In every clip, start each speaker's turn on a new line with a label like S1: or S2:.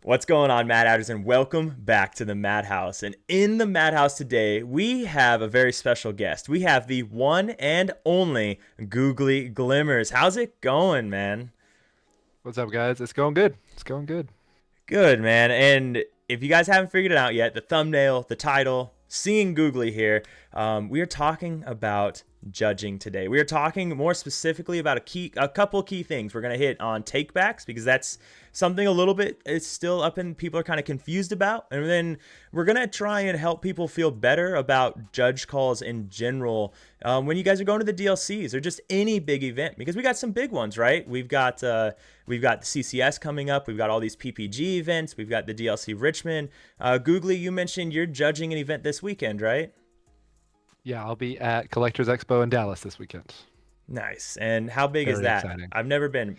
S1: What's going on, Mad Hatters, and welcome back to the Madhouse. And in the Madhouse today, we have a very special guest. We have the one and only Googly Glimmers. How's it going, man?
S2: What's up, guys? It's going good. It's going good.
S1: Good, man. And if you guys haven't figured it out yet, the thumbnail, the title, seeing Googly here, we are talking about judging today. We are talking more specifically about a couple key things. We're gonna hit on takebacks because that's something a little bit is still up and people are kind of confused about. And then we're gonna try and help people feel better about judge calls in general when you guys are going to the DLCs or just any big event because we got some big ones, right? We've got the CCS coming up. We've got all these PPG events. We've got the DLC Richmond. Googly, you mentioned you're judging an event this weekend, right?
S2: Yeah, I'll be at Collectors Expo in Dallas this weekend.
S1: Nice. And how big is
S2: Very
S1: that?
S2: exciting.
S1: I've never been.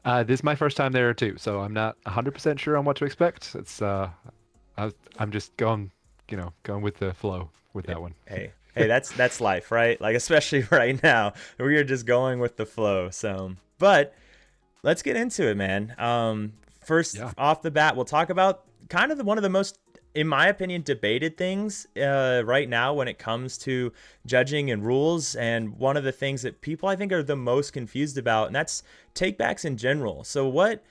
S2: This is my first time there too, so I'm not 100% sure on what to expect. I'm just going with the flow with that one.
S1: Hey, that's life, right? Like especially right now, we are just going with the flow. So, but let's get into it, man. First
S2: Yeah.
S1: off the bat, we'll talk about kind of one of the most, in my opinion, debated things right now when it comes to judging and rules, and one of the things that people I think are the most confused about, and that's takebacks in general. So, what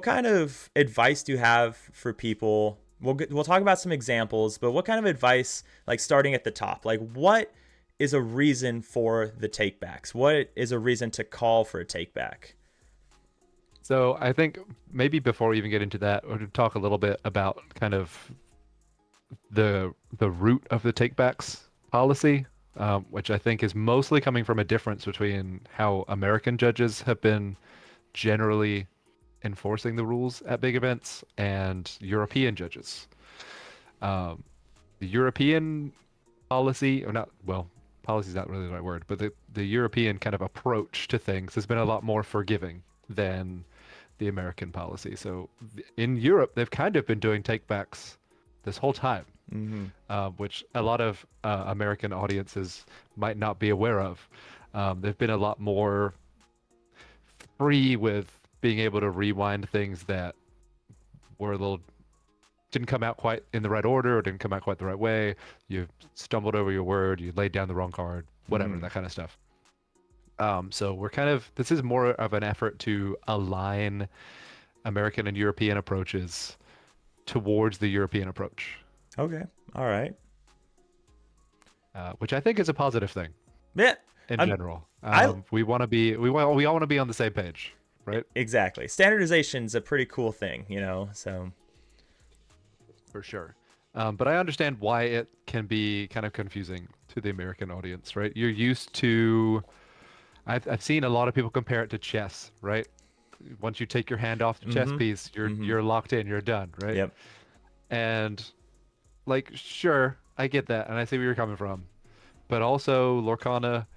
S1: kind of advice do you have for people? We'll talk about some examples, but what kind of advice, like starting at the top, like what is a reason for the takebacks? What is a reason to call for a takeback?
S2: So I think maybe before we even get into that, we'll talk a little bit about kind of the root of the takebacks policy, which I think is mostly coming from a difference between how American judges have been generally enforcing the rules at big events and European judges. Um, the European policy, or not, well, policy is not really the right word, but the European kind of approach to things has been a lot more forgiving than the American policy. So in Europe, they've kind of been doing takebacks this whole time,
S1: Mm-hmm.
S2: which a lot of American audiences might not be aware of. They've been a lot more free with being able to rewind things that were a little didn't come out quite in the right order or didn't come out quite the right way. You stumbled over your word, you laid down the wrong card, whatever,
S1: Mm.
S2: that kind of stuff. So we're kind of this is more of an effort to align American and European approaches towards the European approach,
S1: Okay. All right.
S2: which I think is a positive thing
S1: Yeah.
S2: in
S1: I'm.
S2: general.
S1: I
S2: We all want to be on the same page, right?
S1: exactly. Standardization's a pretty cool thing, you know. So.
S2: For sure. But I understand why it can be kind of confusing to the American audience, right? You're used to, I've seen a lot of people compare it to chess, right? Once you take your hand off the chess
S1: Mm-hmm.
S2: piece, you're
S1: Mm-hmm.
S2: you're locked in, you're done, right?
S1: Yep.
S2: And like, sure, I get that, and I see where you're coming from. But also, Lorcana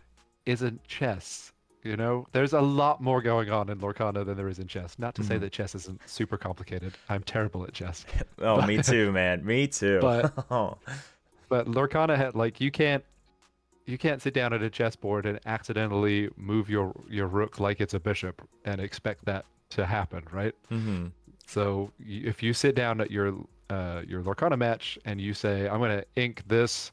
S2: isn't chess. You know, there's a lot more going on in Lorcana than there is in chess. Not to say
S1: Mm-hmm.
S2: that chess isn't super complicated. I'm terrible at chess.
S1: Oh, me
S2: But
S1: too, man. Me too.
S2: but but Lorcana had like you can't sit down at a chessboard and accidentally move your rook like it's a bishop and expect that to happen, right?
S1: Mm-hmm.
S2: So if you sit down at your Lorcana match and you say, "I'm going to ink this,"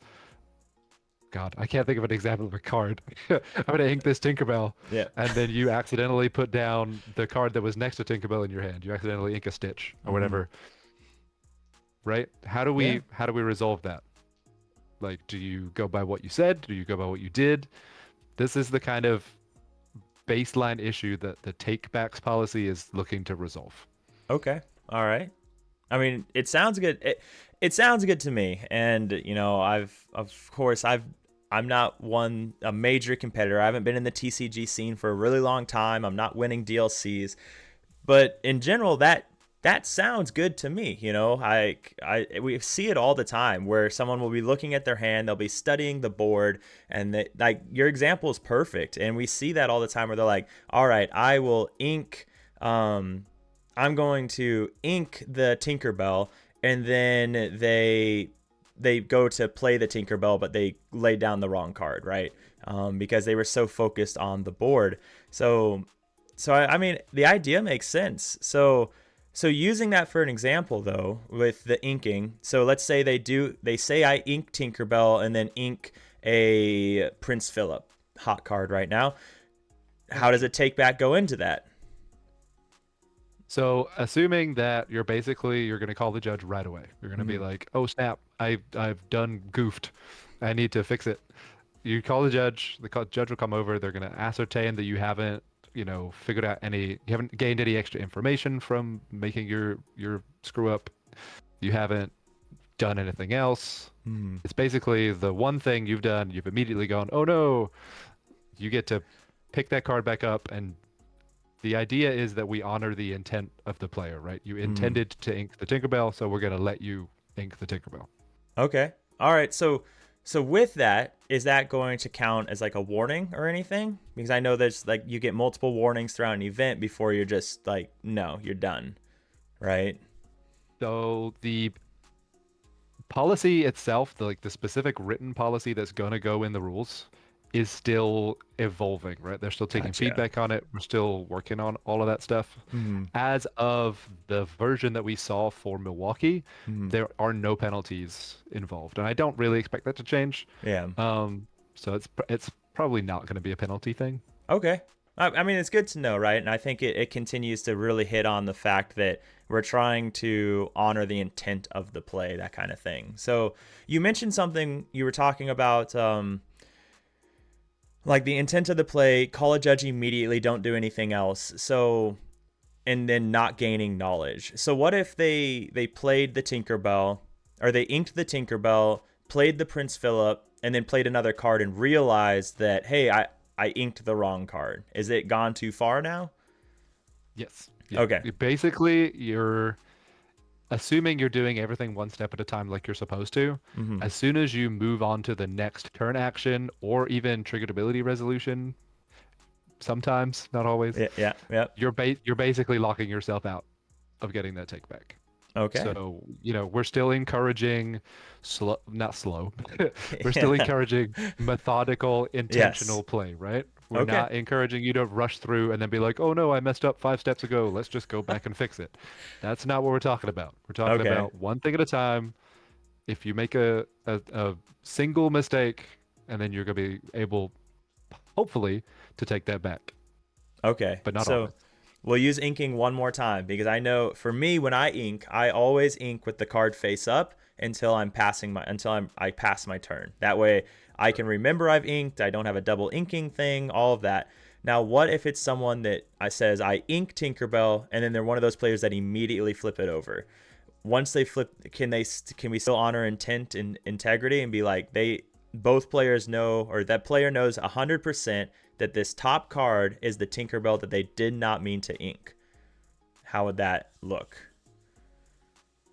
S2: God, I can't think of an example of a card. I'm going to ink this Tinkerbell,
S1: Yeah.
S2: and then you accidentally put down the card that was next to Tinkerbell in your hand. You accidentally ink a Stitch or
S1: Mm-hmm.
S2: whatever, right? How do
S1: Yeah.
S2: we resolve that? Like, do you go by what you said? Do you go by what you did? This is the kind of baseline issue that the takebacks policy is looking to resolve.
S1: Okay. All right. I mean, it sounds good. It sounds good to me. And you know, of course I'm not a major competitor. I haven't been in the TCG scene for a really long time. I'm not winning DLCs, but in general, that sounds good to me. You know, we see it all the time where someone will be looking at their hand, they'll be studying the board, and like your example is perfect. And we see that all the time where they're like, "All right, I will ink. I'm going to ink the Tinkerbell," and then they go to play the Tinkerbell, but they lay down the wrong card, right? Because they were so focused on the board. So I mean, the idea makes sense. So So using that for an example though, with the inking, so let's say they say I ink Tinkerbell and then ink a Prince Philip hot card right now. How does it take back go into that?
S2: So, assuming that you're going to call the judge right away. You're going to be
S1: Mm-hmm.
S2: like, "Oh snap, I've done goofed. I need to fix it." You call the judge. Judge will come over. They're going to ascertain that you haven't, figured out you haven't gained any extra information from making your screw up. You haven't done anything else.
S1: Mm-hmm.
S2: It's basically the one thing you've done. You've immediately gone, "Oh no." You get to pick that card back up, and the idea is that we honor the intent of the player, right? You
S1: Mm-hmm.
S2: intended to ink the Tinkerbell, so we're going to let you ink the Tinkerbell.
S1: Okay. All right. So with that, is that going to count as like a warning or anything? Because I know there's like you get multiple warnings throughout an event before you're just like, no, you're done, right?
S2: So the policy itself, the specific written policy that's going to go in the rules, is still evolving, right? They're still taking
S1: Gotcha.
S2: feedback on it. We're still working on all of that stuff.
S1: Mm-hmm.
S2: As of the version that we saw for Milwaukee,
S1: Mm-hmm.
S2: there are no penalties involved, and I don't really expect that to change.
S1: Yeah.
S2: So it's probably not going to be a penalty thing.
S1: Okay. I mean, it's good to know, right? And I think it continues to really hit on the fact that we're trying to honor the intent of the play, that kind of thing. So you mentioned something you were talking about, like the intent of the play, call a judge immediately, don't do anything else. So, and then not gaining knowledge. So what if they played the Tinkerbell, or they inked the Tinkerbell, played the Prince Philip, and then played another card and realized that, hey, I inked the wrong card. Is it gone too far now?
S2: Yes. Yeah.
S1: Okay.
S2: Basically, you're assuming you're doing everything one step at a time like you're supposed to.
S1: Mm-hmm.
S2: As soon as you move on to the next turn action or even triggered ability resolution, sometimes, not always,
S1: Yeah. Yeah. Yep.
S2: you're basically locking yourself out of getting that take back.
S1: Okay.
S2: So, we're still encouraging not slow. We're still
S1: Yeah.
S2: encouraging methodical,
S1: Yes.
S2: intentional play, right? We're
S1: Okay.
S2: not encouraging you to rush through and then be like, "Oh no, I messed up 5 steps ago. Let's just go back and fix it." That's not what we're talking about. We're talking
S1: Okay.
S2: about one thing at a time. If you make a single mistake, and then you're going to be able, hopefully, to take that back,
S1: Okay.
S2: but not
S1: So
S2: always.
S1: we'll use inking one more time because I know for me when I ink, I always ink with the card face up until I pass my turn. That way I can remember I've inked, I don't have a double inking thing, all of that. Now, what if it's someone that I says I ink Tinkerbell and then they're one of those players that immediately flip it over? Once they flip, can we still honor intent and integrity and be like they both players know, or that player knows 100% that this top card is the Tinkerbell that they did not mean to ink? How would that look?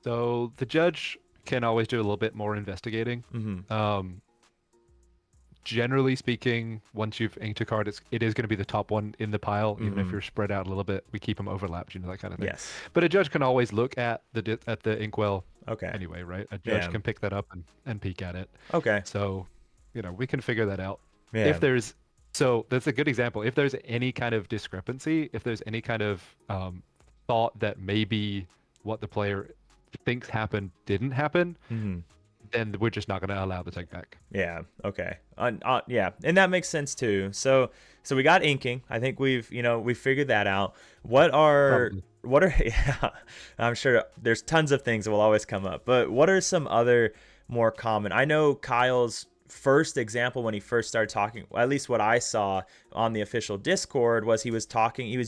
S2: So the judge can always do a little bit more investigating.
S1: Mm-hmm.
S2: Um, Generally speaking, once you've inked a card, it is going to be the top one in the pile, even if
S1: Mm-hmm.
S2: you're spread out a little bit. We keep them overlapped, that kind of thing.
S1: Yes.
S2: But a judge can always look at the inkwell
S1: Okay.
S2: anyway, right? A judge
S1: Yeah.
S2: can pick that up and peek at it.
S1: Okay.
S2: So, we can figure that out.
S1: Yeah.
S2: If there's So that's a good example. If there's any kind of discrepancy, if there's any kind of thought that maybe what the player thinks happened didn't happen,
S1: Mm-hmm.
S2: then we're just not going to allow the take back.
S1: Yeah. Okay. Yeah, and that makes sense too. So we got inking. I think we've figured that out.
S2: Probably.
S1: What are yeah? I'm sure there's tons of things that will always come up. But what are some other more common? I know Kyle's first example when he first started talking, at least what I saw on the official Discord, was he was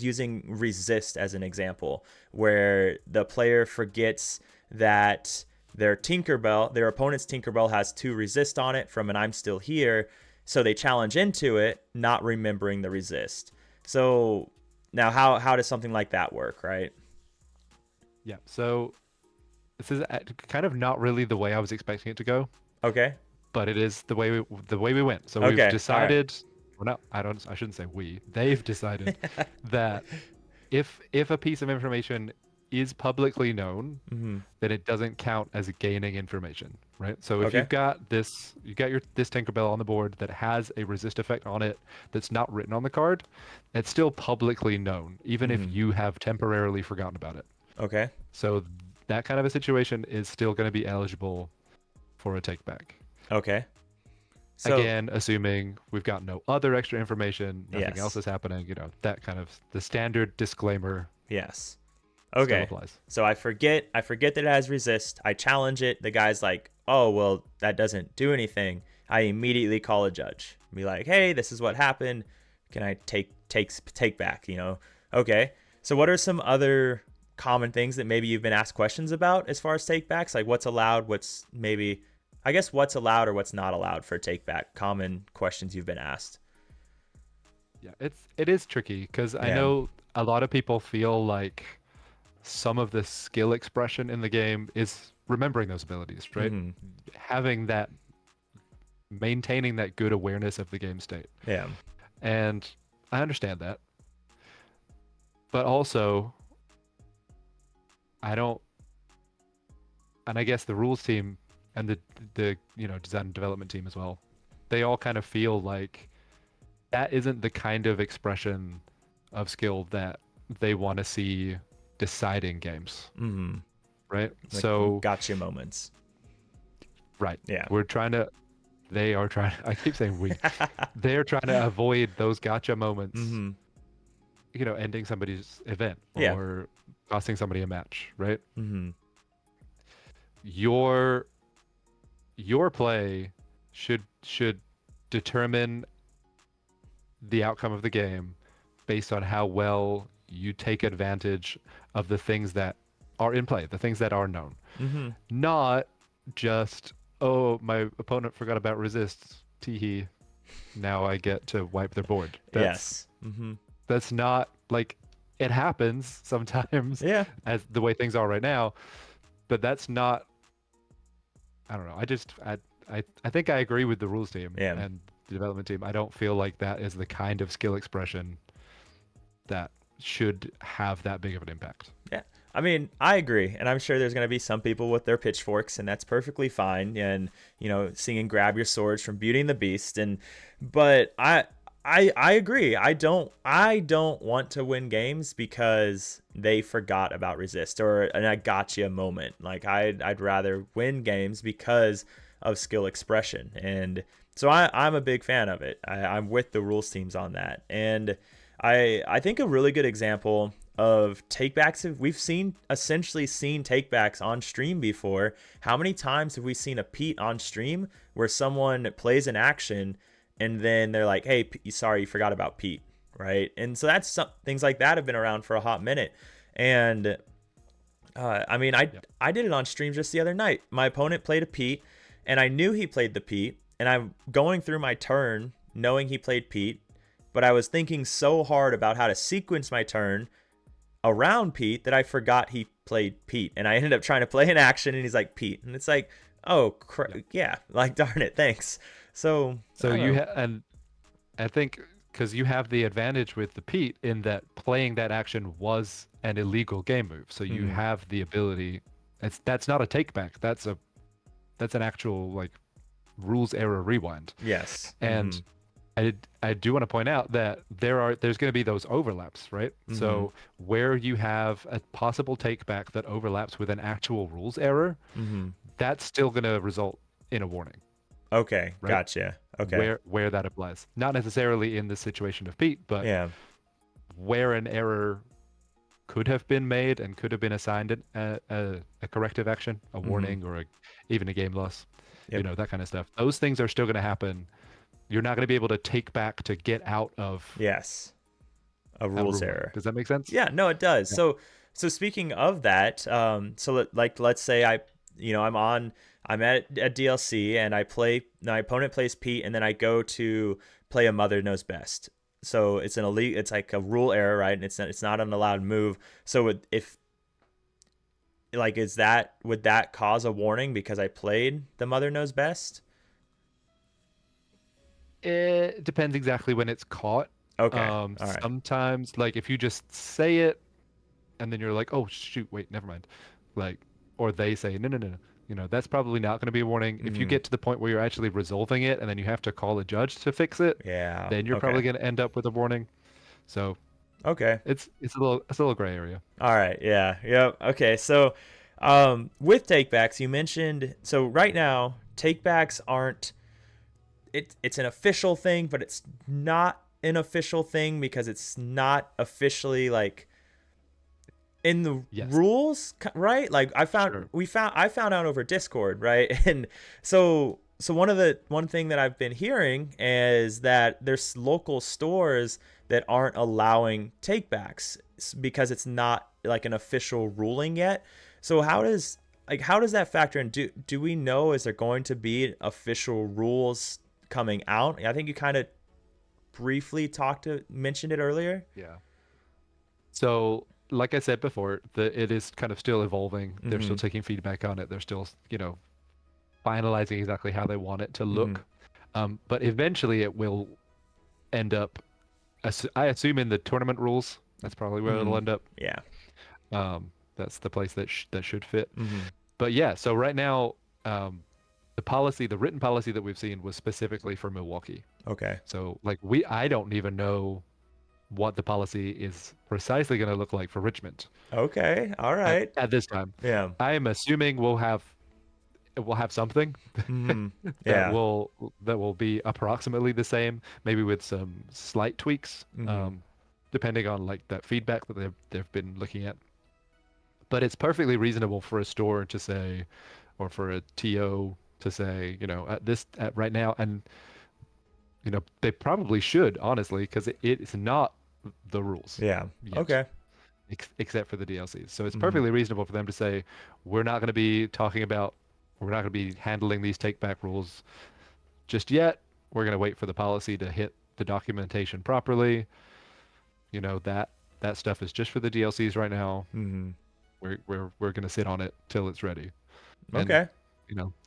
S1: using resist as an example where the player forgets that their opponent's Tinkerbell has 2 resist on it from an I'm still here, so they challenge into it, not remembering the resist. So now how does something like that work, right?
S2: Yeah. So this is kind of not really the way I was expecting it to go,
S1: Okay.
S2: but it is the way we went. So we've
S1: Okay. All right.
S2: decided, well, not I shouldn't say we. They've decided that if a piece of information is publicly known,
S1: Mm-hmm.
S2: then it doesn't count as gaining information, right? So if
S1: Okay.
S2: you got this Tinkerbell on the board that has a resist effect on it that's not written on the card, it's still publicly known, even if
S1: Mm-hmm.
S2: you have temporarily forgotten about it.
S1: Okay.
S2: So that kind of a situation is still going to be eligible for a take back.
S1: Okay. So,
S2: Again, assuming we've got no other extra information, nothing else
S1: yes.
S2: is happening, that kind of the standard disclaimer
S1: Yes.
S2: still
S1: Okay.
S2: applies.
S1: So I forget that it has resist. I challenge it. The guy's like, "Oh, well, that doesn't do anything." I immediately call a judge. Be like, "Hey, this is what happened. Can I take back, you know?" Okay. So what are some other common things that maybe you've been asked questions about as far as takebacks? Like what's allowed, what's maybe I guess what's allowed or what's not allowed for take back? Common questions you've been asked.
S2: Yeah, it is tricky because I
S1: Yeah.
S2: know a lot of people feel like some of the skill expression in the game is remembering those abilities, right?
S1: Mhm.
S2: Having that, maintaining that good awareness of the game state.
S1: Yeah.
S2: And I understand that. But also, I don't, and I guess the rules team and the design and development team as well, they all kind of feel like that isn't the kind of expression of skill that they want to see deciding games,
S1: Mhm.
S2: right?
S1: Like
S2: So,
S1: gotcha moments.
S2: right,
S1: Yeah.
S2: we're trying to, they are trying, I keep saying we, they're trying to avoid those gotcha moments,
S1: Mhm.
S2: ending somebody's event
S1: Yeah.
S2: or costing somebody a match, right?
S1: Mhm.
S2: Your your play should determine the outcome of the game based on how well you take advantage of the things that are in play, the things that are known.
S1: Mhm.
S2: Not just, oh, my opponent forgot about resist. Teehee. Now I get to wipe their board.
S1: Yes. Mhm.
S2: That's not like it happens sometimes
S1: Yeah.
S2: as the way things are right now, but that's not. I don't know. I think I agree with the rules team
S1: Yeah.
S2: and the development team. I don't feel like that is the kind of skill expression that should have that big of an impact.
S1: Yeah. I mean, I agree, and I'm sure there's going to be some people with their pitchforks, and that's perfectly fine. And singing "Grab Your Swords" from Beauty and the Beast, but I agree. I don't want to win games because they forgot about resist or an I gotcha moment. Like I'd rather win games because of skill expression, and so I'm a big fan of it. I'm with the rules teams on that, and I think a really good example of takebacks we've essentially seen takebacks on stream before. How many times have we seen a Pete on stream where someone plays an action and then they're like, "Hey, sorry, you forgot about Pete," right? And so things like that have been around for a hot minute. And I mean, I
S2: Yep.
S1: I did it on stream just the other night. My opponent played a Pete, and I knew he played the Pete, and I'm going through my turn knowing he played Pete, but I was thinking so hard about how to sequence my turn around Pete that I forgot he played Pete, and I ended up trying to play an action, and he's like Pete, and it's like, oh
S2: Yep.
S1: yeah, like darn it, thanks. So I
S2: So
S1: don't know.
S2: and I think because you have the advantage with the Pete in that playing that action was an illegal game move. So you
S1: Hmm.
S2: have the ability. That's not a take back. That's an actual like rules error rewind.
S1: Yes. Hmm.
S2: And I do want to point out that there's going to be those overlaps, right?
S1: Hmm.
S2: So where you have a possible take back that overlaps with an actual rules error,
S1: Hmm.
S2: that's still going to result in a warning,
S1: Okay,
S2: right?
S1: gotcha. Okay.
S2: Where that applies. Not necessarily in the situation of Pete, but
S1: Yeah.
S2: where an error could have been made and could have been assigned a corrective action, a
S1: Hmm.
S2: warning, or even a game loss,
S1: Yep.
S2: that kind of stuff. Those things are still going to happen. You're not going to be able to take back to get out of
S1: Yes. A
S2: a
S1: rules
S2: ruling.
S1: error.
S2: Does that make sense?
S1: Yeah, no, it does.
S2: Yeah.
S1: So speaking of that, let's say I'm at a DLC and my opponent plays Pete, and then I go to play a Mother Knows Best. So it's like a rule error, right? And it's not an allowed move. So if like is that would that cause a warning because I played the Mother Knows Best?
S2: It depends exactly when it's caught.
S1: Okay, all right.
S2: Sometimes, like if you just say it and then you're like, oh shoot, wait, never mind. Like, or they say, no, no, no, no. That's probably not going to be a warning. If you
S1: Mm-hmm.
S2: get to the point where you're actually resolving it and then you have to call a judge to fix it,
S1: Yeah.
S2: then you're
S1: Okay.
S2: probably going to end up with a warning. So
S1: Okay.
S2: It's a little gray area.
S1: All right. Yeah. Yep. Okay. So, with takebacks, you mentioned so right now takebacks aren't it's an official thing, but it's not an official thing because it's not officially like in the
S2: Yes,
S1: rules, right? Like
S2: sure.
S1: I found out over Discord, right? And so one thing that I've been hearing is that there's local stores that aren't allowing takebacks because it's not like an official ruling yet. So how does that factor in? Do we know, is there going to be official rules coming out? I think you kind of briefly mentioned it earlier.
S2: Yeah. So, like I said before, it is kind of still evolving. They're still
S1: Mhm.
S2: taking feedback on it. They're still, finalizing exactly how they want it to
S1: Mhm.
S2: look. But eventually, it will end up. I assume in the tournament rules. That's probably where it'll
S1: Mhm.
S2: end up.
S1: Yeah.
S2: That's the place that should fit.
S1: Mhm.
S2: But yeah, so right now, the written policy that we've seen was specifically for Milwaukee.
S1: Okay.
S2: So like I don't even know what the policy is precisely going to look like for Richmond
S1: Okay. All
S2: at,
S1: right.
S2: at this time.
S1: Yeah.
S2: I am assuming we'll have something
S1: Mhm.
S2: that
S1: Yeah.
S2: will that will be approximately the same, maybe with some slight tweaks,
S1: Mhm.
S2: depending on like that feedback that they've been looking at. But it's perfectly reasonable for a store to say, or for a TO to say, at right now, and they probably should, honestly, because it is not the rules
S1: Yeah.
S2: yet,
S1: Okay.
S2: except for the DLCs. So it's
S1: Mhm.
S2: perfectly reasonable for them to say, we're not going to be talking about, we're not going to be handling these take back rules just yet. We're going to wait for the policy to hit the documentation properly. That stuff is just for the DLCs right now.
S1: Mhm.
S2: We're going to sit on it till it's ready, and
S1: Okay.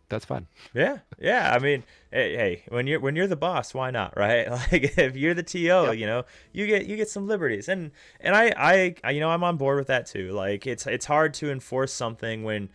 S2: that's fine.
S1: Yeah. Yeah. I mean, hey, when you're the boss, why not, right? Like if you're the TO,
S2: Yep.
S1: you get some liberties, and I'm on board with that too. Like it's hard to enforce something when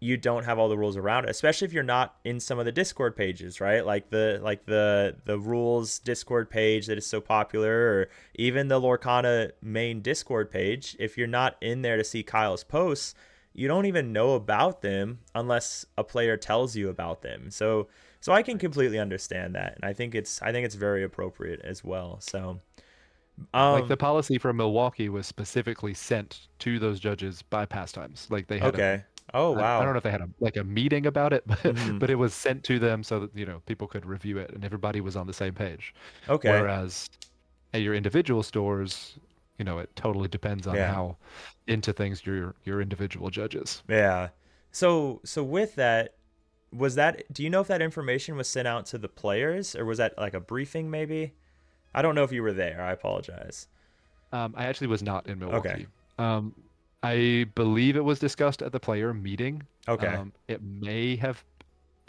S1: you don't have all the rules around it, especially if you're not in some of the Discord pages, right? Like the rules Discord page that is so popular, or even the Lorcana main Discord page. If you're not in there to see Kyle's posts, you don't even know about them unless a player tells you about them. So I can
S2: Right.
S1: completely understand that, and I think it's very appropriate as well. So
S2: Yeah, like the
S1: um
S2: policy from Milwaukee was specifically sent to those judges by pastimes. Like they had
S1: okay. Oh
S2: I don't
S1: wow.
S2: know if they had a meeting about it, but
S1: Mhm.
S2: but it was sent to them so that people could review it and everybody was on the same page.
S1: Okay.
S2: Whereas at your individual stores, it totally depends on
S1: Yeah.
S2: how into things your individual judges.
S1: Yeah. So with that, do you know if that information was sent out to the players, or was that like a briefing maybe? I don't know if you were there. I apologize.
S2: I actually was not in
S1: Okay.
S2: Milwaukee. Um, I believe it was discussed at the player meeting.
S1: Okay.
S2: It may have.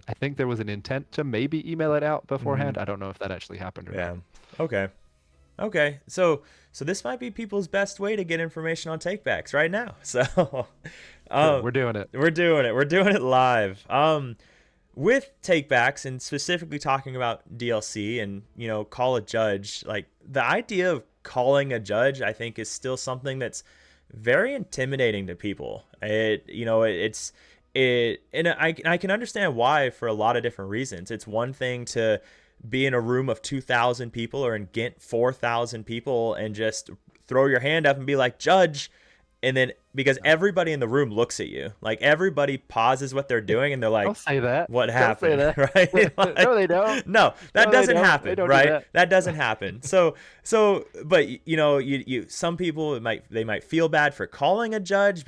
S2: I think there was an intent to maybe email it out beforehand.
S1: Mhm.
S2: I don't know if that actually happened or not.
S1: Yeah. Okay. Okay. So this might be people's best way to get information on takebacks right now. So
S2: Sure,
S1: um
S2: we're doing it.
S1: we're doing it. We're doing it live. With takebacks and specifically talking about DLC and call a judge, like the idea of calling a judge I think is still something that's very intimidating to people. I can understand why for a lot of different reasons. It's one thing to be in a room of 2,000 people or in Ghent 4,000 people and just throw your hand up and be like, judge. And then because
S2: Yeah.
S1: everybody in the room looks at you, like everybody pauses what they're doing and they're
S2: Don't
S1: like,
S2: say that.
S1: what
S2: Don't say
S1: happened?
S2: that.
S1: Right?
S2: No,
S1: Like,
S2: they don't.
S1: no, that
S2: No, they
S1: doesn't
S2: don't. They
S1: happen,
S2: don't do
S1: right?
S2: that.
S1: That doesn't happen. But some people they might feel bad for calling a judge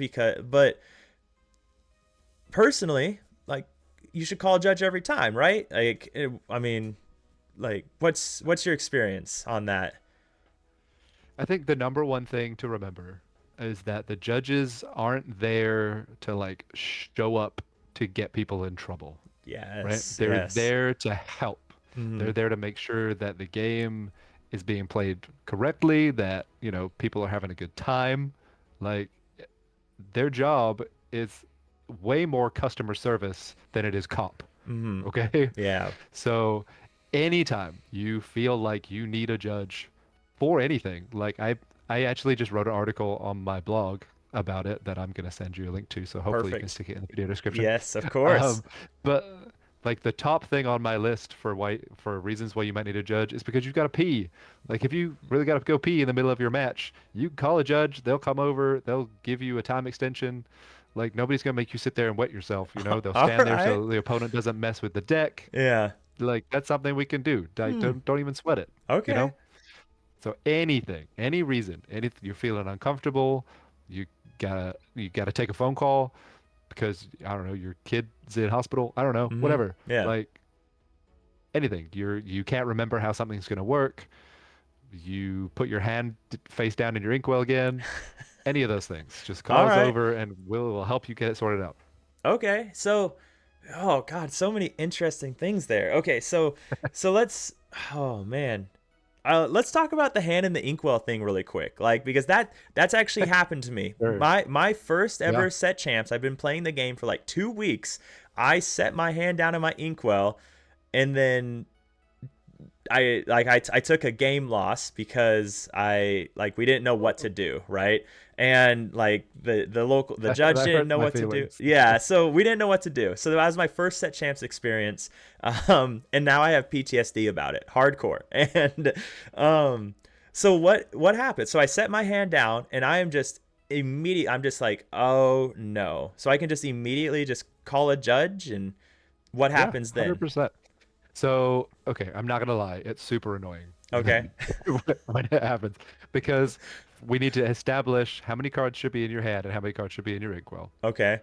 S1: but personally, like you should call a judge every time, right? I mean, like what's your experience on that?
S2: I think the number one thing to remember is that the judges aren't there to like show up to get people in trouble, right?
S1: Yes,
S2: They're
S1: yes.
S2: there to help.
S1: Hmm.
S2: They're there to make sure that the game is being played correctly, that, people are having a good time. Like their job is way more customer service than it is comp.
S1: Hmm.
S2: Okay?
S1: Yeah.
S2: So anytime you feel like you need a judge for anything, like I actually just wrote an article on my blog about it that I'm going to send you a link to, so hopefully you can
S1: Perfect.
S2: stick it in the video description.
S1: Yes, of course.
S2: Um, but like the top thing on my list for reasons why you might need a judge is because you've got to pee. Like if you really got to go pee in the middle of your match, you can call a judge, they'll come over, they'll give you a time extension. Like nobody's going to make you sit there and wet yourself, you know? They'll
S1: All
S2: stand there
S1: right.
S2: so the opponent doesn't mess with the deck.
S1: Yeah.
S2: Like that's something we can do. Like,
S1: Hmm.
S2: don't even sweat it, you
S1: Okay.
S2: know? So anything, any reason, anything you're feeling uncomfortable, you you gotta take a phone call because I don't know, your kid's in hospital. I don't know,
S1: Hmm.
S2: whatever.
S1: Yeah.
S2: Like anything. You can't remember how something's gonna work. You put your hand face down in your inkwell again. Any of those things. Just
S1: All
S2: call us
S1: right.
S2: over and we'll help you get it sorted out.
S1: Okay. So, oh God, so many interesting things there. Okay. So let's, oh man. Let's talk about the hand in the inkwell thing really quick, like because that's actually happened to me.
S2: Sure.
S1: My first
S2: Yeah.
S1: ever set champs. I've been playing the game for like 2 weeks. I set my hand down in my inkwell, and then I took a game loss because we didn't know what to do, right? And like the judge
S2: That
S1: didn't
S2: hurts
S1: know
S2: my
S1: what to do.
S2: feelings.
S1: Yeah, so we didn't know what to do. So that was my first set champs experience. And now I have PTSD about it, hardcore. And um so what happened? So I set my hand down and I'm just like, "Oh no." So I can just immediately just call a judge, and what
S2: Yeah,
S1: happens then?
S2: 100%. So, okay, I'm not gonna lie, it's super annoying
S1: Okay.
S2: when it happens because we need to establish how many cards should be in your hand and how many cards should be in your inkwell.
S1: Okay.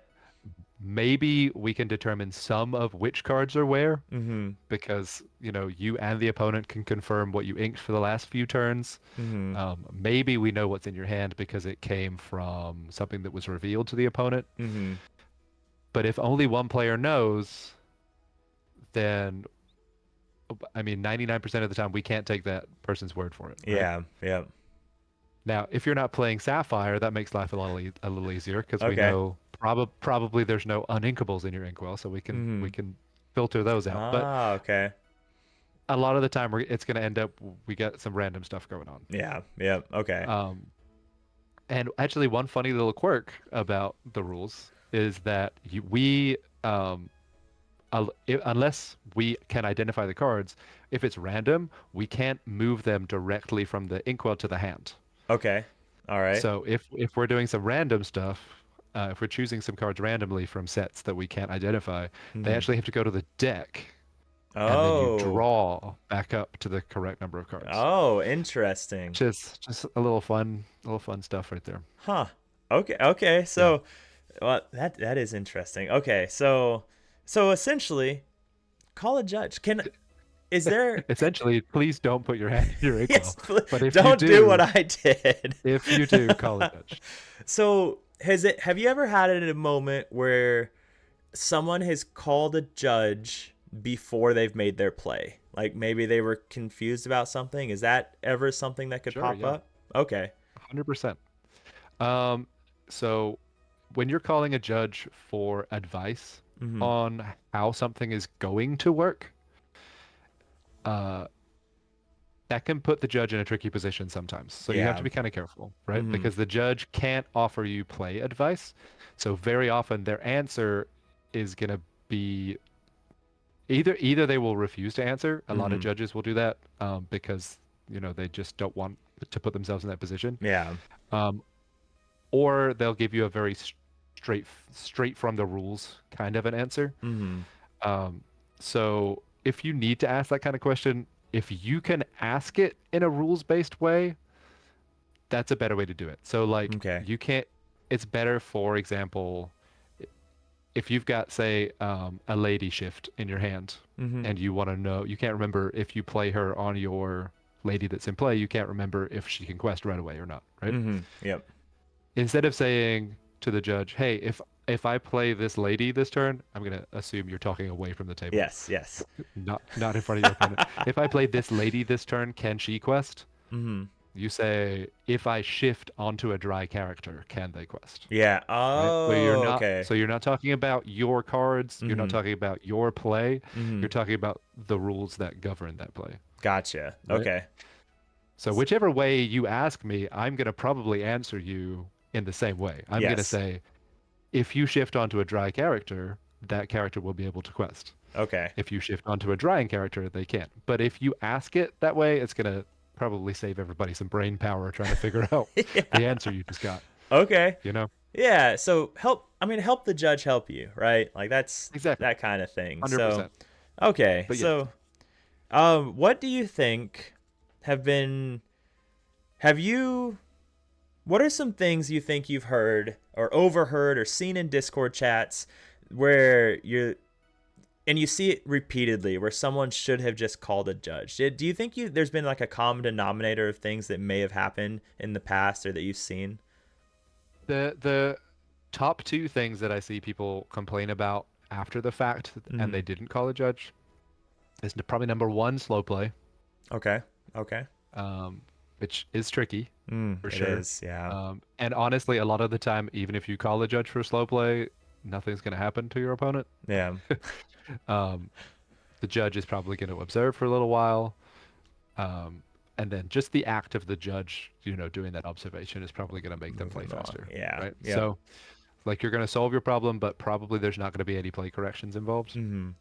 S2: Maybe we can determine some of which cards are where
S1: Mhm.
S2: because, you and the opponent can confirm what you inked for the last few turns.
S1: Mhm.
S2: Maybe we know what's in your hand because it came from something that was revealed to the opponent.
S1: Mhm.
S2: But if only one player knows, then I mean, 99% of the time we can't take that person's word for it, right?
S1: Yeah. Yeah.
S2: Now, if you're not playing Sapphire, that makes life a little easier because we
S1: Okay.
S2: know probably there's no uninkables in your inkwell, so we
S1: Mhm.
S2: can filter those out. But
S1: Ah, okay.
S2: a lot of the time, it's going to end up we get some random stuff going on.
S1: Yeah. Yeah. Okay.
S2: Um, and actually, one funny little quirk about the rules is that unless we can identify the cards, if it's random, we can't move them directly from the inkwell to the hand.
S1: Okay. All right.
S2: So if we're doing some random stuff, if we're choosing some cards randomly from sets that we can't identify, they
S1: Mhm.
S2: actually have to go to the deck, and then you
S1: Oh.
S2: draw back up to the correct number of cards.
S1: Oh, interesting.
S2: Which is just a little fun stuff right there.
S1: Huh. Okay. Okay.
S2: Yeah.
S1: So, well, that is interesting. Okay. So essentially, call a judge. Is there
S2: Essentially, please don't put your hand in your
S1: yes,
S2: inkwell. But
S1: don't do what I did.
S2: if you do, call a judge.
S1: So, have you ever had it a moment where someone has called a judge before they've made their play? Like maybe they were confused about something. Is that ever something that could
S2: Sure,
S1: pop
S2: yeah,
S1: up? Okay.
S2: 100%. Um, so when you're calling a judge for advice
S1: Mhm.
S2: on how something is going to work, uh, that can put the judge in a tricky position sometimes. So you have to
S1: Yeah.
S2: be kind of careful, right?
S1: Mhm.
S2: Because the judge can't offer you play advice. So very often their answer is going to be either they will refuse to answer. A lot of
S1: Mhm.
S2: judges will do that because they just don't want to put themselves in that position.
S1: Yeah.
S2: Um, or they'll give you a very straight from the rules kind of an answer.
S1: Mhm.
S2: Um, so if you need to ask that kind of question, if you can ask it in a rules-based way, that's a better way to do it. So like
S1: Okay.
S2: you can't, it's better, for example, if you've got, say, a lady shift in your hand
S1: Mhm.
S2: and you want to know, you can't remember if you play her on your lady that's in play, you can't remember if she can quest right away or not, right?
S1: Mhm. Yep.
S2: Instead of saying to the judge, "Hey, if I play this lady this turn," I'm gonna assume you're talking away from the table,
S1: Yes. Yes.
S2: not in front of your opponent. If I play this lady this turn, can she quest?
S1: Mhm.
S2: You say, if I shift onto a dry character, can they quest?
S1: Yeah.
S2: Right?
S1: Oh, okay.
S2: So you're not talking about your cards, you're not
S1: Mhm.
S2: talking about your play, you're
S1: Mhm.
S2: talking about the rules that govern that play,
S1: Gotcha.
S2: right?
S1: Okay.
S2: So whichever way you ask me, I'm going to probably answer you in the same way. I'm going to
S1: Yes.
S2: say, if you shift onto a dry character, that character will be able to quest.
S1: Okay.
S2: If you shift onto a drying character, they can't. But if you ask it that way, it's going to probably save everybody some brain power trying to figure out the
S1: Yeah.
S2: answer you just got,
S1: Okay.
S2: you know?
S1: Yeah. So help. I mean, help the judge help you, right? Like that's
S2: Exactly.
S1: that kind of thing. So
S2: 100%.
S1: okay.
S2: But yes,
S1: So what do you think have been? Have you? What are some things you think you've heard or overheard or seen in Discord chats where you're and you see it repeatedly where someone should have just called a judge? Do you think there's been like a common denominator of things that may have happened in the past or that you've seen?
S2: the top two things that I see people complain about after the fact and
S1: Mm-hmm.
S2: they didn't call a judge is probably number one, slow play,
S1: Okay. Okay.
S2: um, which is tricky for
S1: It
S2: sure.
S1: is. Yeah.
S2: And honestly, a lot of the time, even if you call a judge for slow play, nothing's going to happen to your opponent.
S1: Yeah.
S2: Um, the judge is probably going to observe for a little while. Um, and then just the act of the judge, doing that observation is probably going to make them play
S1: Moving on.
S2: faster,
S1: Yeah.
S2: right?
S1: Yep.
S2: So, like, you're going to solve your problem, but probably there's not going to be any play corrections involved.
S1: Mm-hmm.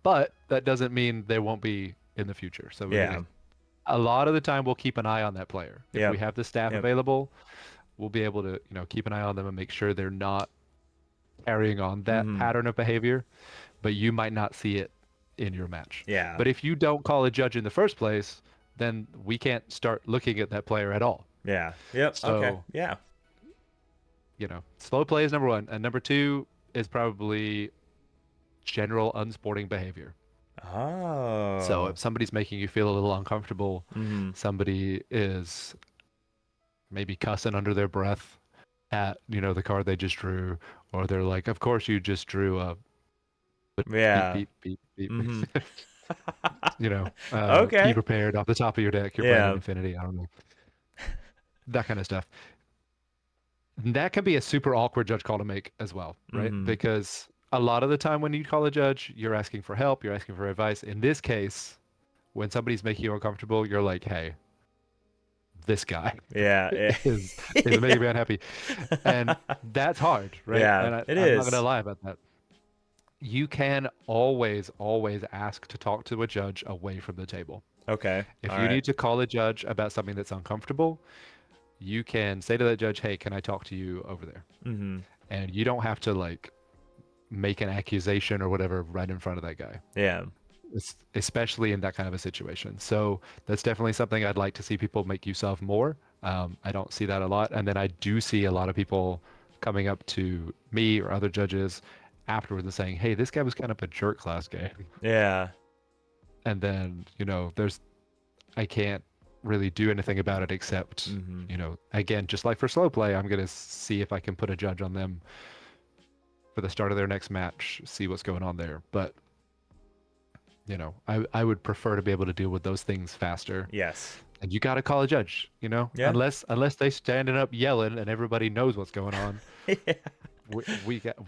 S2: But that doesn't mean there won't be in the future. So we're
S1: Yeah.
S2: gonna a lot of the time we'll keep an eye on that player. If we
S1: Yep.
S2: have the staff
S1: Yep.
S2: available, we'll be able to, keep an eye on them and make sure they're not carrying on that
S1: Mm-hmm.
S2: pattern of behavior, but you might not see it in your match.
S1: Yeah.
S2: But if you don't call a judge in the first place, then we can't start looking at that player at all.
S1: Yeah. Yep. Okay.
S2: So,
S1: Yeah.
S2: slow play is number one. And number two is probably general unsporting behavior. So
S1: Oh.
S2: if somebody's making you feel a little uncomfortable,
S1: Mm-hmm.
S2: somebody is maybe cussing under their breath at, the card they just drew, or they're like, "Of course you just drew a beep
S1: Yeah.
S2: beep beep beep."
S1: Mm-hmm.
S2: Be
S1: Okay.
S2: prepared off the top of your deck. You're playing an
S1: Yeah.
S2: infinity. I don't know, that kind of stuff. That can be a super awkward judge call to make as well, right?
S1: Mm-hmm.
S2: Because a lot of the time when you call a judge, you're asking for help, you're asking for advice. In this case, when somebody's making you uncomfortable, you're like, "Hey, this guy
S1: Yeah.
S2: is making me unhappy," and that's hard, right?
S1: Yeah.
S2: And
S1: It
S2: I'm not gonna
S1: is.
S2: lie about that. You can always, always ask to talk to a judge away from the table.
S1: Okay.
S2: If
S1: All
S2: you
S1: right.
S2: need to call a judge about something that's uncomfortable, you can say to that judge, "Hey, can I talk to you over there?"
S1: Mm-hmm.
S2: And you don't have to like make an accusation or whatever right in front of that guy,
S1: Yeah.
S2: especially in that kind of a situation. So that's definitely something I'd like to see people make use of more. I don't see that a lot. And then I do see a lot of people coming up to me or other judges afterwards and saying, "Hey, this guy was kind of a jerk last game."
S1: Yeah.
S2: And then, I can't really do anything about it except,
S1: Mm-hmm.
S2: again, just like for slow play, I'm going to see if I can put a judge on them for the start of their next match, see what's going on there. But I would prefer to be able to deal with those things faster.
S1: Yes.
S2: And you got to call a judge,
S1: Yeah.
S2: unless they standing up yelling and everybody knows what's going on.
S1: Yeah.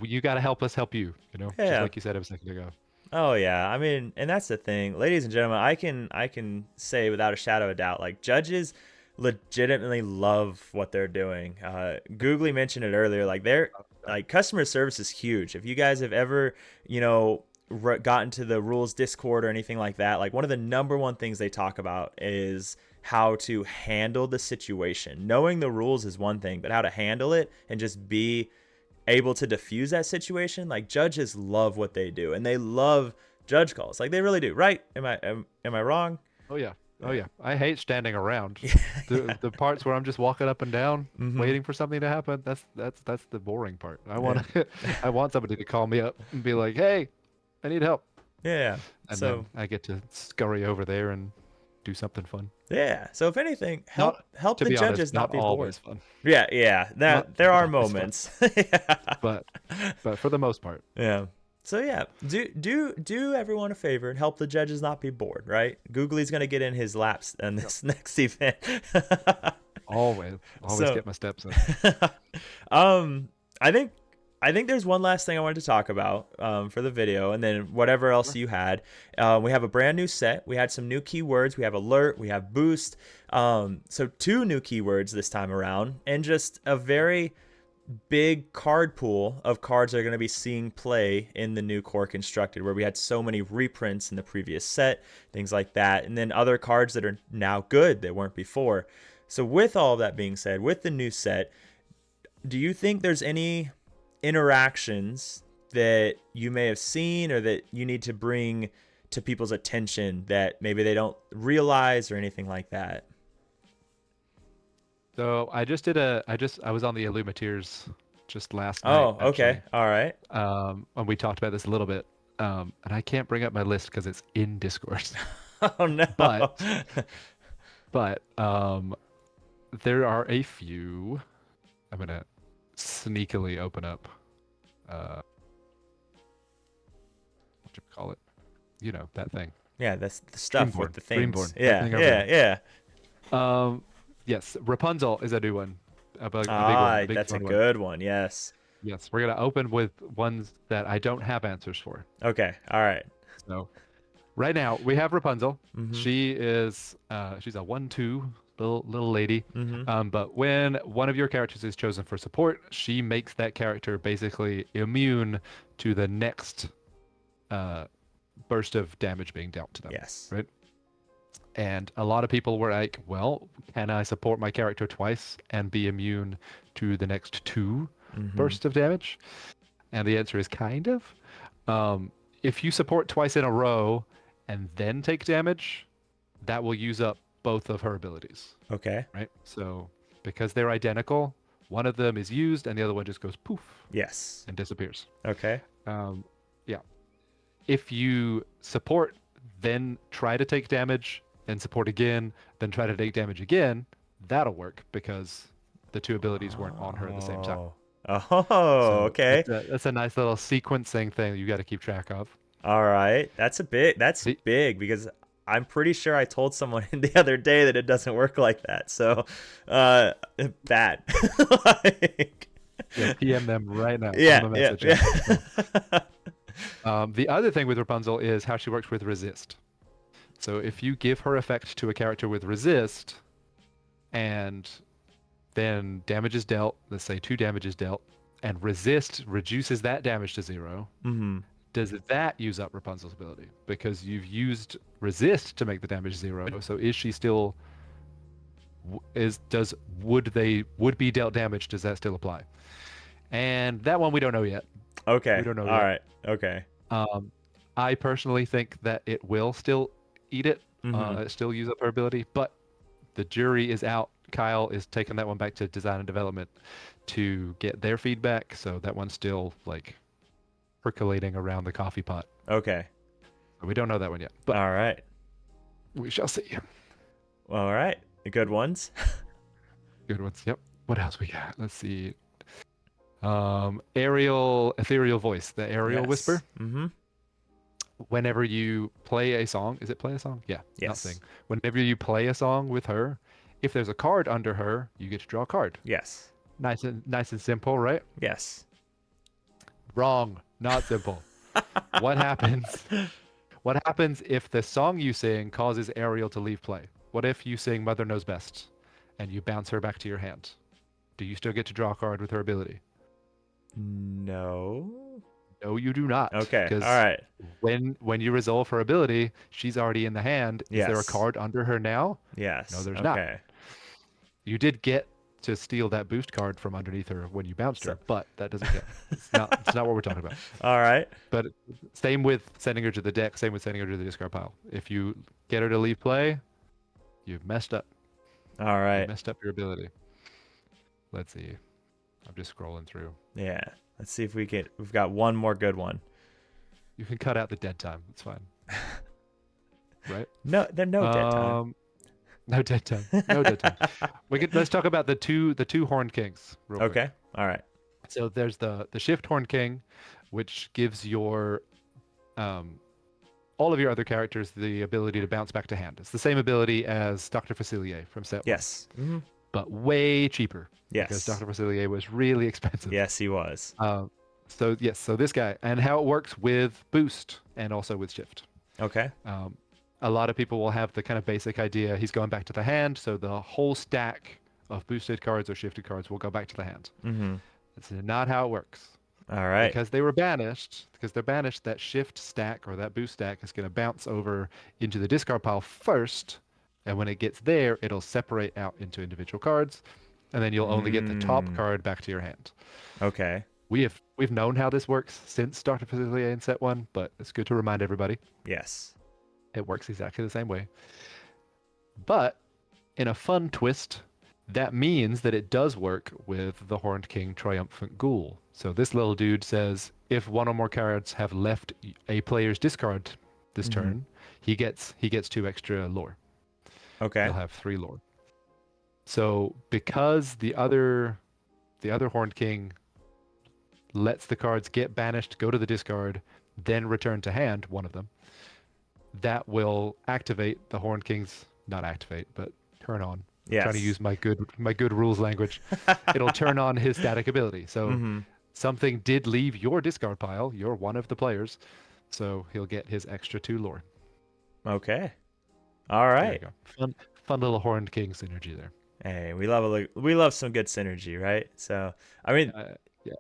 S2: You got to help us help you, just
S1: Yeah.
S2: like you said a second ago.
S1: Oh yeah. I mean, and that's the thing, ladies and gentlemen. I can say without a shadow of a doubt, like judges legitimately love what they're doing. Googly mentioned it earlier. Like they're like customer service is huge. If you guys have ever, gotten to the rules Discord or anything like that, like one of the number one things they talk about is how to handle the situation. Knowing the rules is one thing, but how to handle it and just be able to diffuse that situation. Like judges love what they do and they love judge calls. Like they really do. Right? Am I wrong?
S2: Oh yeah. Oh
S1: Yeah.
S2: yeah. I hate standing around.
S1: Yeah.
S2: The parts where I'm just walking up and down,
S1: Mm-hmm.
S2: waiting for something to happen, that's the boring part. I
S1: Yeah.
S2: want I want somebody to call me up and be like, "Hey, I need help."
S1: Yeah.
S2: And
S1: So
S2: then I get to scurry over there and do something fun.
S1: yeah. So if anything, help
S2: Not
S1: help
S2: To
S1: the
S2: be honest,
S1: judges not
S2: not
S1: be bored.
S2: always fun.
S1: Yeah, yeah.
S2: Not
S1: That there are
S2: always fun.
S1: moments. Yeah.
S2: But for the most part.
S1: Yeah. So yeah, do everyone a favor and help the judges not be bored, right? Googly's gonna get in his laps in this next event.
S2: Always
S1: So
S2: get my steps in.
S1: um I think I think there's one last thing I wanted to talk about for the video, and then whatever else
S2: Sure.
S1: you had. We have a brand new set. We had some new keywords. We have alert. We have boost. So two new keywords this time around, and just a very big card pool of cards that are going to be seeing play in the new core constructed, where we had so many reprints in the previous set, things like that, and then other cards that are now good that weren't before. So with all of that being said, with the new set, do you think there's any interactions that you may have seen or that you need to bring to people's attention that maybe they don't realize or anything like that?
S2: So I was on the Illumineers just last night
S1: Oh, okay.
S2: actually.
S1: All right.
S2: And we talked about this a little bit. And I can't bring up my list because it's in Discord.
S1: Oh no.
S2: But but there are a few. I'm gonna sneakily open up. What do you call it? You know that thing.
S1: Yeah, that's the stuff with
S2: Dreamborn.
S1: the
S2: Dreamborn.
S1: things.
S2: That
S1: Yeah,
S2: thing over
S1: yeah,
S2: there.
S1: yeah.
S2: Yes, Rapunzel is a new one. A big one.
S1: Ah,
S2: A big
S1: that's a
S2: fun one.
S1: good one. Yes.
S2: Yes, we're gonna open with ones that I don't have answers for.
S1: Okay. All right.
S2: So right now we have Rapunzel.
S1: Mhm.
S2: She's a 1/2 little lady.
S1: Mhm.
S2: But when one of your characters is chosen for support, she makes that character basically immune to the next uh, burst of damage being dealt to them.
S1: Yes.
S2: Right? And a lot of people were like, well, can I support my character twice and be immune to the next two
S1: Mhm.
S2: bursts of damage? And the answer is kind of. If you support twice in a row and then take damage, that will use up both of her abilities,
S1: Okay.
S2: right? So because they're identical, one of them is used and the other one just goes poof
S1: Yes.
S2: and disappears.
S1: Okay.
S2: Yeah. If you support, then try to take damage, then support again, then try to take damage again, that'll work because the two abilities weren't on her at the same time.
S1: Oh. Oh,
S2: So
S1: okay.
S2: that's a nice little sequencing thing you got to keep track of.
S1: All right. That's
S2: The,
S1: big because I'm pretty sure I told someone the other day that it doesn't work like that. So, bad. Like,
S2: yeah, PM them right now. Send
S1: yeah,
S2: them a
S1: yeah,
S2: message. Yeah.
S1: yeah.
S2: The other thing with Rapunzel is how she works with resist. So if you give her effect to a character with resist, and then damage is dealt, let's say 2 damage is dealt, and resist reduces that damage to 0,
S1: Mhm.
S2: does that use up Rapunzel's ability? Because you've used resist to make the damage 0. So is she still would be dealt damage? Does that still apply? And that one we don't know yet. We
S1: Okay.
S2: don't know
S1: All
S2: yet.
S1: right. Okay.
S2: Um, I personally think that it will still eat it,
S1: Mhm.
S2: still use up her ability, but the jury is out. Kyle is taking that one back to design and development to get their feedback, so that one's still like percolating around the coffee pot.
S1: Okay.
S2: We don't know that one yet, but
S1: All right.
S2: we shall see.
S1: All right. Good ones.
S2: Good ones. Yep. What else we got? Let's see. Ethereal voice, the aerial whisper.
S1: Yes. Mhm.
S2: Whenever you play a song, is it play a song? Yeah, not sing.
S1: Yes.
S2: Whenever you play a song with her, if there's a card under her, you get to draw a card.
S1: Yes.
S2: Nice and simple, right?
S1: Yes.
S2: Wrong. Not simple. What happens? What happens if the song you sing causes Ariel to leave play? What if you sing Mother Knows Best and you bounce her back to your hand? Do you still get to draw a card with her ability?
S1: No.
S2: No, you do not.
S1: Okay. All
S2: Because
S1: right.
S2: when you resolve her ability, she's already in the hand. Is there a
S1: Yes.
S2: card under her now? No,
S1: Yes.
S2: there's not.
S1: Okay.
S2: You did get to steal that boost card from underneath her when you bounced
S1: So,
S2: her, but that doesn't count. It's not what we're talking about.
S1: all right.
S2: But same with sending her to the deck, same with sending her to the discard pile. If you get her to leave play, you've messed up.
S1: All
S2: You
S1: right.
S2: messed up your ability. Let's see. I'm just scrolling through.
S1: Yeah. Let's see if we've got one more good one.
S2: You can cut out the dead time. It's fine. Right?
S1: No, there's no dead time.
S2: No dead time. No dead time. Let's talk about the two horned kings real quick.
S1: Okay. All right.
S2: So there's the shift horned king, which gives your all of your other characters the ability to bounce back to hand. It's the same ability as Dr. Facilier from set 1,
S1: Yes. Mm-hmm.
S2: but way cheaper because
S1: Yes.
S2: Dr. Facilier was really expensive.
S1: Yes, he was.
S2: So yes, so this guy and how it works with boost and also with shift.
S1: Okay.
S2: Um, a lot of people will have the kind of basic idea he's going back to the hand, so the whole stack of boosted cards or shifted cards will go back to the hand.
S1: Mm-hmm.
S2: That's not how it works.
S1: All right.
S2: Because they're banished, that shift stack or that boost stack is going to bounce over into the discard pile first, and when it gets there, it'll separate out into individual cards, and then you'll only get the top
S1: Mm.
S2: card back to your hand.
S1: Okay.
S2: We've known how this works since Starter Facility in set one, but it's good to remind everybody
S1: Yes.
S2: it works exactly the same way. But in a fun twist, that means that it does work with the Horned King Triumphant Ghoul. So this little dude says if one or more cards have left a player's discard this
S1: Mm-hmm.
S2: turn, he gets 2 extra lore.
S1: Okay.
S2: He'll have 3 lore. So because the other Horned King lets the cards get banished, go to the discard, then return to hand, one of them, that will activate the Horned King's, not activate, but turn on. I'm trying to
S1: Yes.
S2: use my good rules language. It'll turn on his static ability. So
S1: Mm-hmm.
S2: something did leave your discard pile. You're one of the players, so he'll get his extra 2 lore.
S1: Okay. All
S2: There you
S1: right.
S2: go. Fun little Horned King synergy there.
S1: Hey, we love some good synergy, right? So, I mean,
S2: Uh, yeah,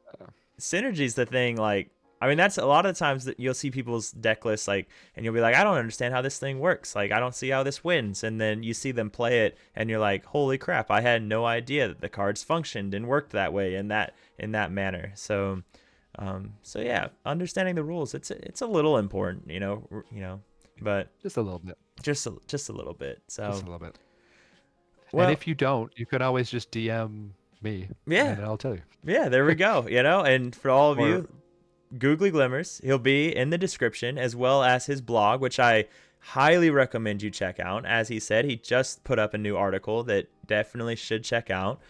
S1: synergy's the thing. Like, I mean, that's a lot of the times that you'll see people's deck lists, like, and you'll be like, I don't understand how this thing works. Like, I don't see how this wins. And then you see them play it, and you're like, holy crap! I had no idea that the cards functioned and worked that way in that manner. So, so yeah, understanding the rules, it's a little important, but
S2: just a little bit.
S1: just a little bit.
S2: Just
S1: So,
S2: a little bit. And
S1: well,
S2: if you don't, you can always just DM me,
S1: yeah,
S2: and I'll tell you.
S1: yeah, there we go. And for all of
S2: Or
S1: you, Googly Glimmers. He'll be in the description as well as his blog, which I highly recommend you check out. As he said, he just put up a new article that definitely should check out.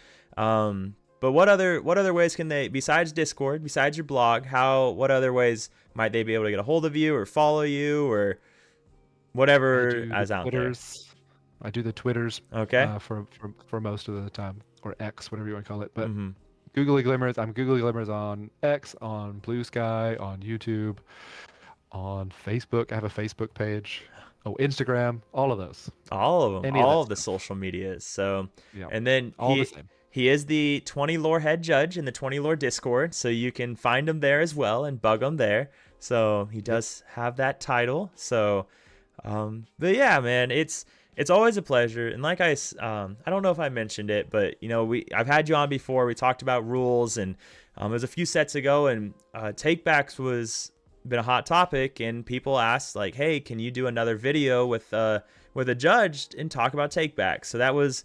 S1: But what other ways can they, besides Discord, besides your blog, what other ways might they be able to get a hold of you or follow you or
S2: I
S1: whatever
S2: do the
S1: is out there?
S2: Twitters. I do the Twitters
S1: Okay.
S2: for most of the time, or X, whatever you want to call it. But
S1: Mm-hmm.
S2: Googly Glimmers. I'm Googly Glimmers on X, on Blue Sky, on YouTube, on Facebook. I have a Facebook page. Oh, Instagram. All of those.
S1: All of them,
S2: Any of
S1: all
S2: that
S1: of the
S2: stuff.
S1: social medias. So,
S2: Yeah.
S1: and then
S2: All the
S1: he
S2: same.
S1: he is the 20 lore head judge in the 20 lore Discord, so you can find him there as well and bug him there. So he
S2: Yep.
S1: does have that title. So, but yeah, man, it's always a pleasure. And like I don't know if I mentioned it, but I've had you on before. We talked about rules, and it was a few sets ago, and takebacks was been a hot topic, and people asked like, hey, can you do another video with a judge and talk about takebacks? So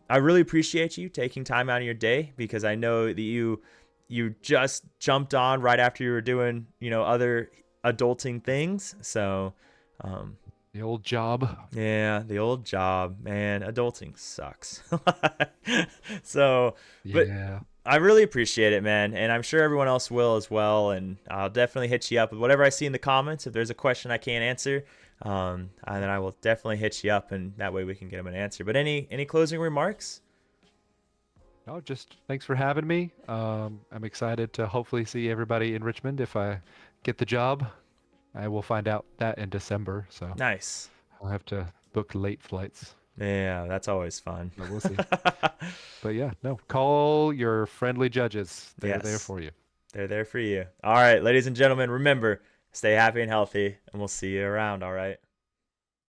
S1: I really appreciate you taking time out of your day, because I know that you just jumped on right after you were doing other adulting things. So
S2: The old job.
S1: yeah, the old job, man. Adulting sucks. So, but
S2: Yeah.
S1: I really appreciate it, man, and I'm sure everyone else will as well. And I'll definitely hit you up with whatever I see in the comments. If there's a question I can't answer, and then I will definitely hit you up, and that way we can get them an answer. But any closing remarks?
S2: No, just thanks for having me. I'm excited to hopefully see everybody in Richmond if I get the job. I will find out that in December, so
S1: Nice.
S2: I'll have to book late flights.
S1: Yeah, that's always fun.
S2: But we'll see. But yeah, no, call your friendly judges. They're there
S1: Yes,
S2: for you.
S1: they're there for you. All right, ladies and gentlemen, remember, stay happy and healthy, and we'll see you around. All right.